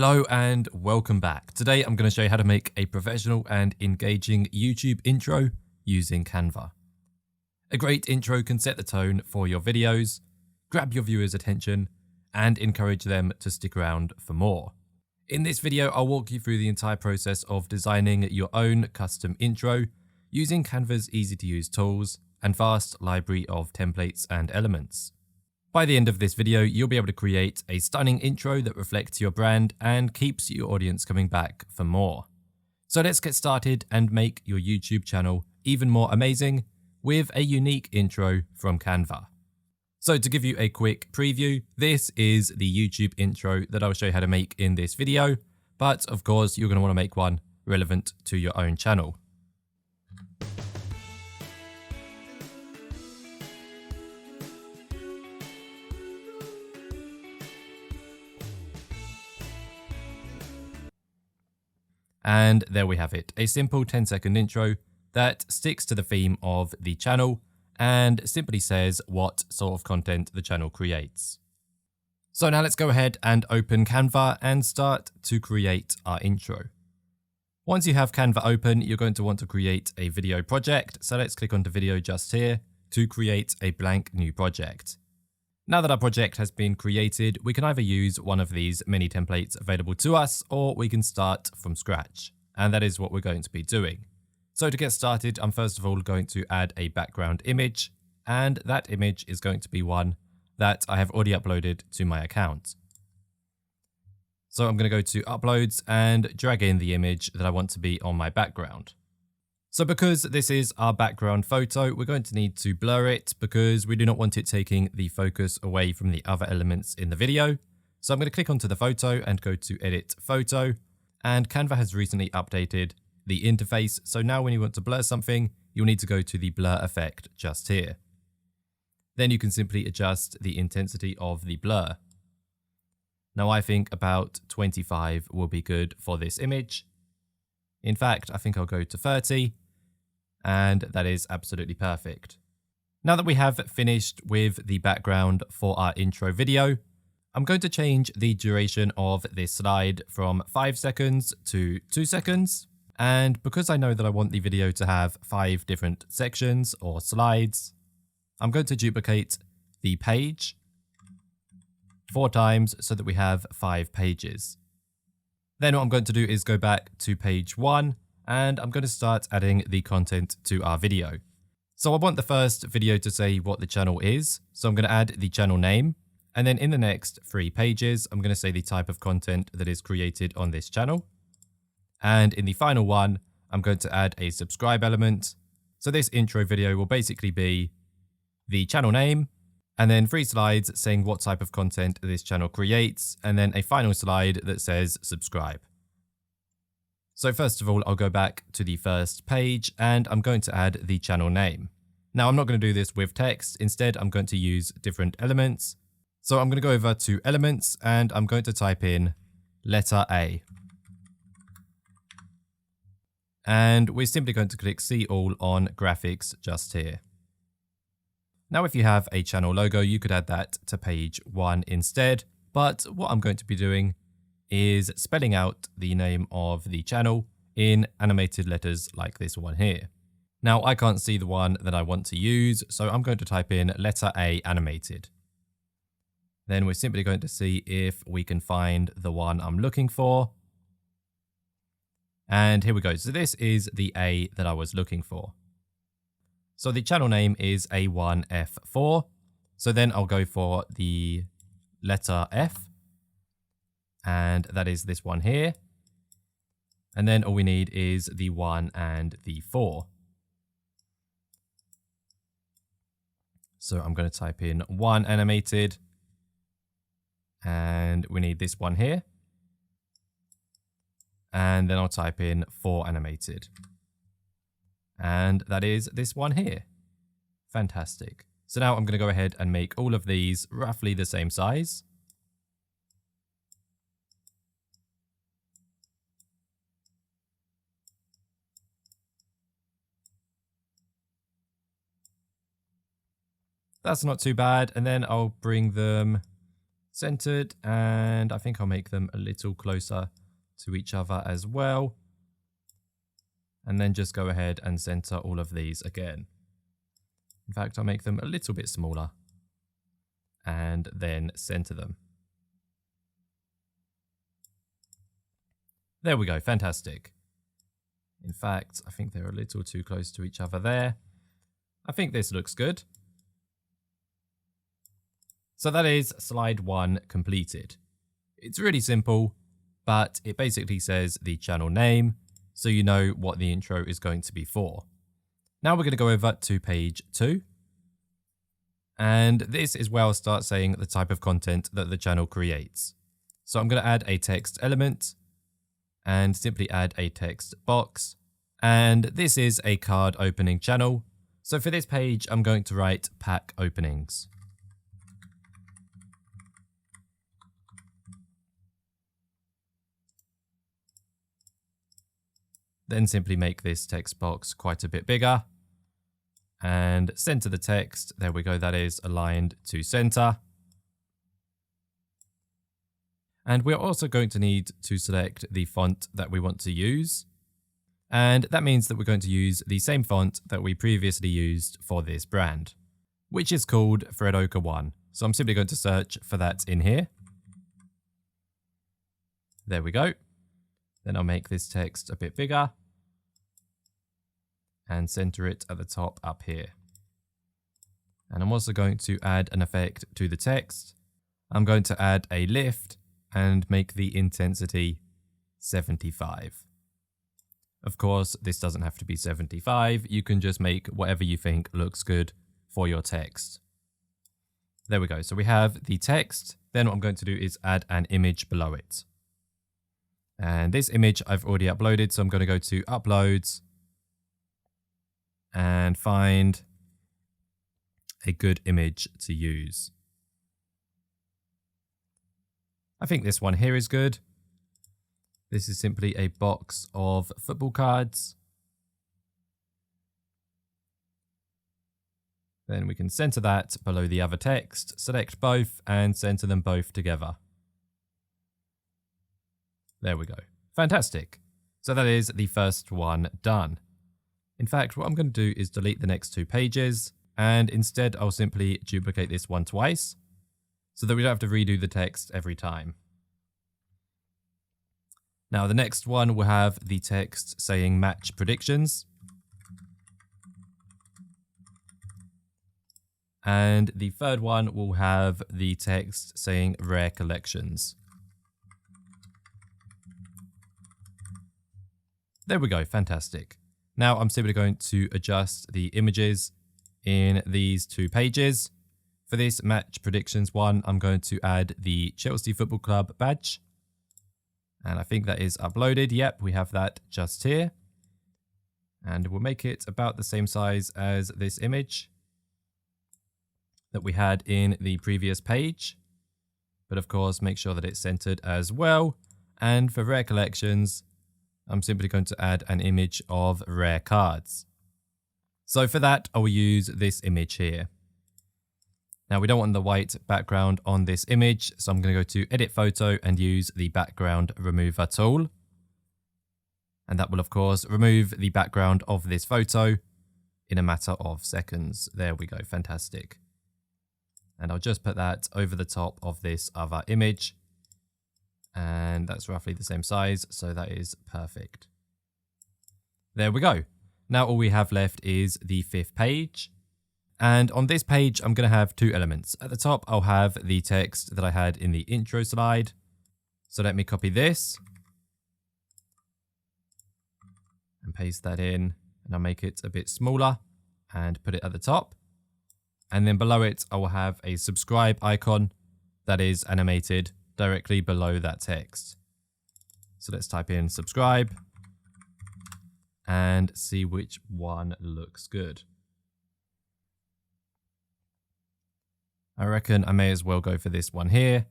Hello and welcome back. Today I'm going to show you how to make a professional and engaging YouTube intro using Canva. A great intro can set the tone for your videos, grab your viewers' attention, and encourage them to stick around for more. In this video, I'll walk you through the entire process of designing your own custom intro using Canva's easy-to-use tools and vast library of templates and elements. By the end of this video, you'll be able to create a stunning intro that reflects your brand and keeps your audience coming back for more. So let's get started and make your YouTube channel even more amazing with a unique intro from Canva. So to give you a quick preview, this is the YouTube intro that I'll show you how to make in this video, but of course you're going to want to make one relevant to your own channel. And there we have it, a simple 10-second intro that sticks to the theme of the channel and simply says what sort of content the channel creates. So now let's go ahead and open Canva and start to create our intro. Once you have Canva open, you're going to want to create a video project. So let's click onto video just here to create a blank new project. Now that our project has been created, we can either use one of these many templates available to us, or we can start from scratch. And that is what we're going to be doing. So to get started, I'm first of all going to add a background image, and that image is going to be one that I have already uploaded to my account. So I'm going to go to uploads and drag in the image that I want to be on my background. So because this is our background photo, we're going to need to blur it because we do not want it taking the focus away from the other elements in the video. So I'm going to click onto the photo and go to edit photo, and Canva has recently updated the interface. So now when you want to blur something, you'll need to go to the blur effect just here. Then you can simply adjust the intensity of the blur. Now I think about 25 will be good for this image. In fact, I think I'll go to 30, and that is absolutely perfect. Now that we have finished with the background for our intro video, I'm going to change the duration of this slide from 5 seconds to 2 seconds. And because I know that I want the video to have 5 different sections or slides, I'm going to duplicate the page 4 times so that we have 5 pages. Then what I'm going to do is go back to page 1, and I'm going to start adding the content to our video. So I want the first video to say what the channel is. So I'm going to add the channel name. And then in the next 3 pages, I'm going to say the type of content that is created on this channel. And in the final one, I'm going to add a subscribe element. So this intro video will basically be the channel name, and then 3 slides saying what type of content this channel creates, and then a final slide that says subscribe. So first of all, I'll go back to the first page and I'm going to add the channel name. Now I'm not going to do this with text. Instead, I'm going to use different elements. So I'm going to go over to elements and I'm going to type in letter A. And we're simply going to click see all on graphics just here. Now, if you have a channel logo, you could add that to page 1 instead. But what I'm going to be doing is spelling out the name of the channel in animated letters like this one here. Now, I can't see the one that I want to use, so I'm going to type in letter A animated. Then we're simply going to see if we can find the one I'm looking for. And here we go. So this is the A that I was looking for. So the channel name is A1F4. So then I'll go for the letter F. And that is this one here. And then all we need is the 1 and the 4. So I'm going to type in 1 animated. And we need this one here. And then I'll type in 4 animated. And that is this one here. Fantastic. So now I'm going to go ahead and make all of these roughly the same size. That's not too bad. And then I'll bring them centered, and I think I'll make them a little closer to each other as well. And then just go ahead and center all of these again. In fact, I'll make them a little bit smaller and then center them. There we go, fantastic. In fact, I think they're a little too close to each other there. I think this looks good. So that is slide 1 completed. It's really simple, but it basically says the channel name, so you know what the intro is going to be for. Now we're going to go over to page 2. And this is where I'll start saying the type of content that the channel creates. So I'm going to add a text element and simply add a text box. And this is a card opening channel. So for this page, I'm going to write pack openings. Then simply make this text box quite a bit bigger and center the text. There we go, that is aligned to center. And we're also going to need to select the font that we want to use. And that means that we're going to use the same font that we previously used for this brand, which is called Threadoka 1. So I'm simply going to search for that in here. There we go. Then I'll make this text a bit bigger and center it at the top up here. And I'm also going to add an effect to the text. I'm going to add a lift and make the intensity 75. Of course, this doesn't have to be 75. You can just make whatever you think looks good for your text. There we go. So we have the text. Then what I'm going to do is add an image below it. And this image I've already uploaded, so I'm going to go to Uploads and find a good image to use. I think this one here is good. This is simply a box of football cards. Then we can center that below the other text, select both and center them both together. There we go. Fantastic. So that is the first one done. In fact, what I'm going to do is delete the next 2 pages, and instead I'll simply duplicate this one twice so that we don't have to redo the text every time. Now the next one will have the text saying match predictions. And the third one will have the text saying rare collections. There we go, fantastic. Now I'm simply going to adjust the images in these 2 pages. For this match predictions one, I'm going to add the Chelsea Football Club badge. And I think that is uploaded. Yep, we have that just here. And we'll make it about the same size as this image that we had in the previous page. But of course, make sure that it's centered as well. And for rare collections, I'm simply going to add an image of rare cards. So for that, I will use this image here. Now we don't want the white background on this image, so I'm going to go to Edit Photo and use the Background Remover tool. And that will of course remove the background of this photo in a matter of seconds. There we go, fantastic. And I'll just put that over the top of this other image. And that's roughly the same size, so that is perfect. There we go. Now all we have left is the 5th page. And on this page, I'm going to have 2 elements. At the top, I'll have the text that I had in the intro slide. So let me copy this and paste that in, and I'll make it a bit smaller and put it at the top. And then below it, I will have a subscribe icon that is animated directly below that text. So let's type in subscribe and see which one looks good. I reckon I may as well go for this one here.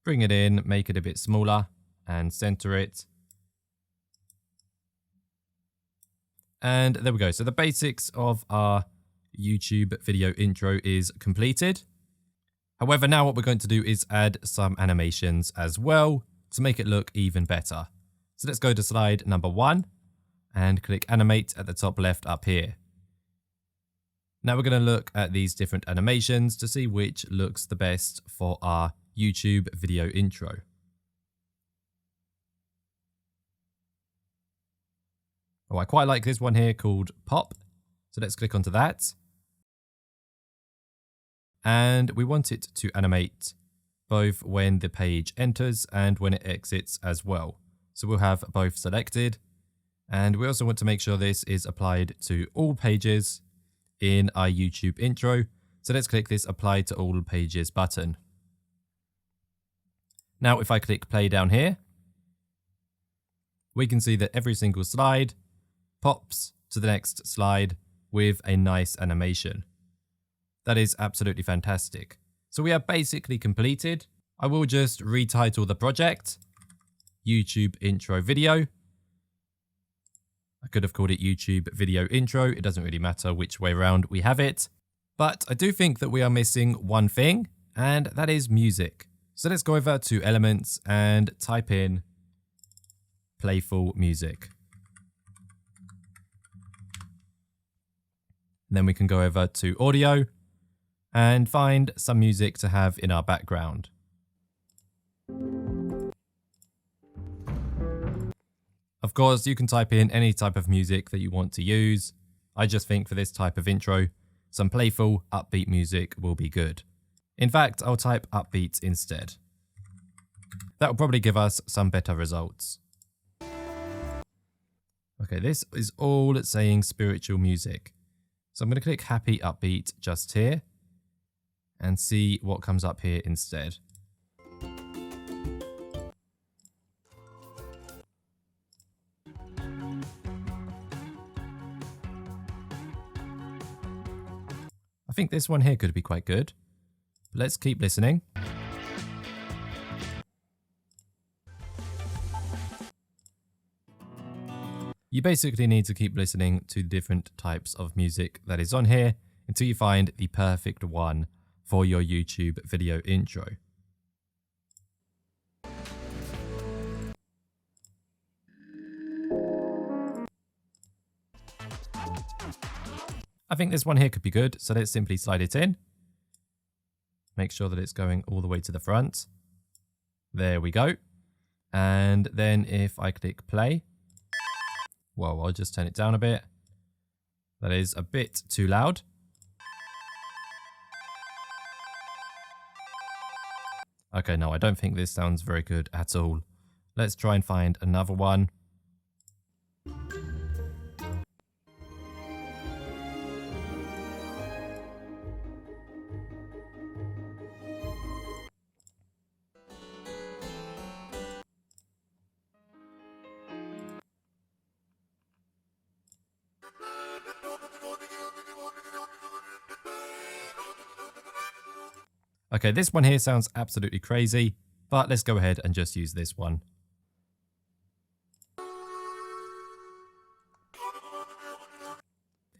Bring it in, make it a bit smaller and center it. And there we go. So the basics of our YouTube video intro is completed. However, now what we're going to do is add some animations as well to make it look even better. So let's go to slide number 1 and click animate at the top left up here. Now we're going to look at these different animations to see which looks the best for our YouTube video intro. Oh, I quite like this one here called Pop. So let's click onto that. And we want it to animate both when the page enters and when it exits as well. So we'll have both selected. And we also want to make sure this is applied to all pages in our YouTube intro. So let's click this Apply to All Pages button. Now, if I click play down here, we can see that every single slide pops to the next slide with a nice animation. That is absolutely fantastic. So we are basically completed. I will just retitle the project YouTube Intro Video. I could have called it YouTube Video Intro. It doesn't really matter which way around we have it. But I do think that we are missing one thing, and that is music. So let's go over to Elements and type in Playful Music. Then we can go over to Audio and find some music to have in our background. Of course, you can type in any type of music that you want to use. I just think for this type of intro, some playful, upbeat music will be good. In fact, I'll type upbeat instead. That will probably give us some better results. Okay, this is all saying spiritual music. So I'm going to click Happy Upbeat just here and see what comes up here instead. I think this one here could be quite good. Let's keep listening. You basically need to keep listening to different types of music that is on here until you find the perfect one for your YouTube video intro. I think this one here could be good, so let's simply slide it in. Make sure that it's going all the way to the front. There we go. And then if I click play, well, I'll just turn it down a bit. That is a bit too loud. Okay, no, I don't think this sounds very good at all. Let's try and find another one. Okay, this one here sounds absolutely crazy, but let's go ahead and just use this one.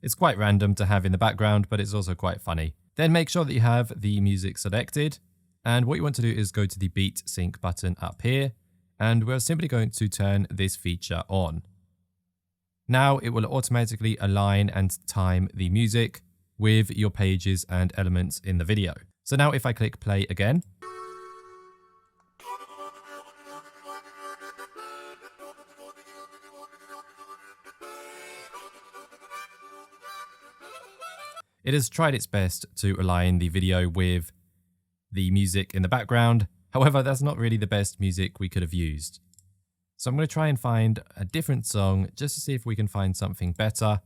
It's quite random to have in the background, but it's also quite funny. Then make sure that you have the music selected. And what you want to do is go to the Beat Sync button up here, and we're simply going to turn this feature on. Now it will automatically align and time the music with your pages and elements in the video. So now if I click play again, it has tried its best to align the video with the music in the background. However, that's not really the best music we could have used. So I'm going to try and find a different song just to see if we can find something better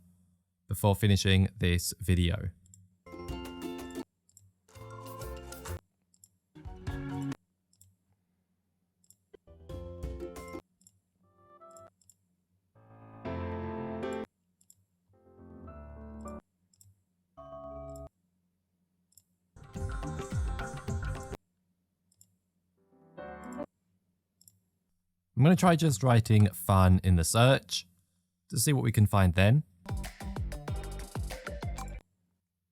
before finishing this video. I'm going to try just writing fun in the search to see what we can find then.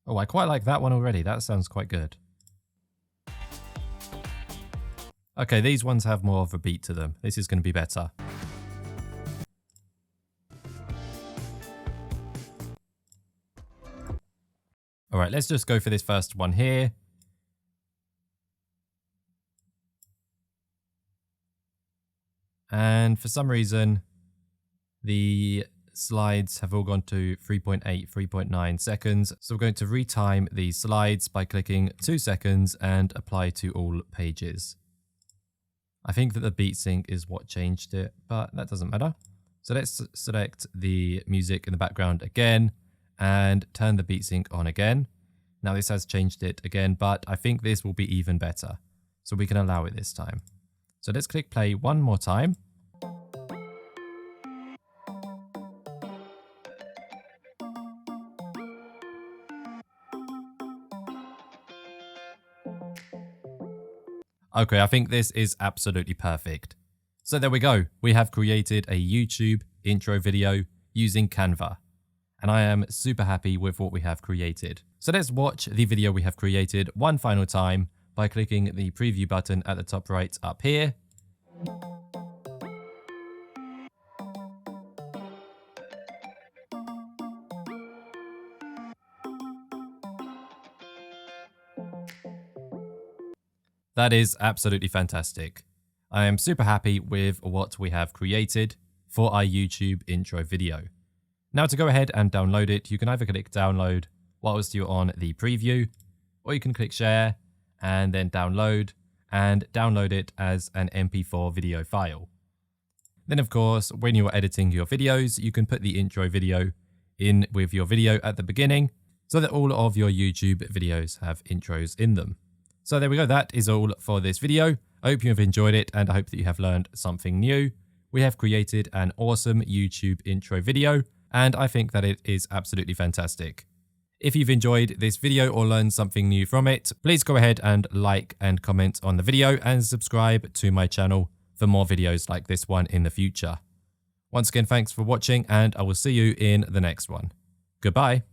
Oh, I quite like that one already. That sounds quite good. Okay, these ones have more of a beat to them. This is going to be better. All right, let's just go for this first one here. And for some reason, the slides have all gone to 3.8, 3.9 seconds. So we're going to retime these slides by clicking 2 seconds and apply to all pages. I think that the beat sync is what changed it, but that doesn't matter. So let's select the music in the background again and turn the beat sync on again. Now this has changed it again, but I think this will be even better. So we can allow it this time. So let's click play one more time. Okay, I think this is absolutely perfect. So there we go. We have created a YouTube intro video using Canva. And I am super happy with what we have created. So let's watch the video we have created one final time by clicking the preview button at the top right up here. That is absolutely fantastic. I am super happy with what we have created for our YouTube intro video. Now to go ahead and download it, you can either click download whilst you're on the preview, or you can click share and then download it as an MP4 video file. Then of course, when you're editing your videos, you can put the intro video in with your video at the beginning so that all of your YouTube videos have intros in them. So there we go, that is all for this video. I hope you have enjoyed it and I hope that you have learned something new. We have created an awesome YouTube intro video and I think that it is absolutely fantastic. If you've enjoyed this video or learned something new from it, please go ahead and like and comment on the video and subscribe to my channel for more videos like this one in the future. Once again, thanks for watching and I will see you in the next one. Goodbye.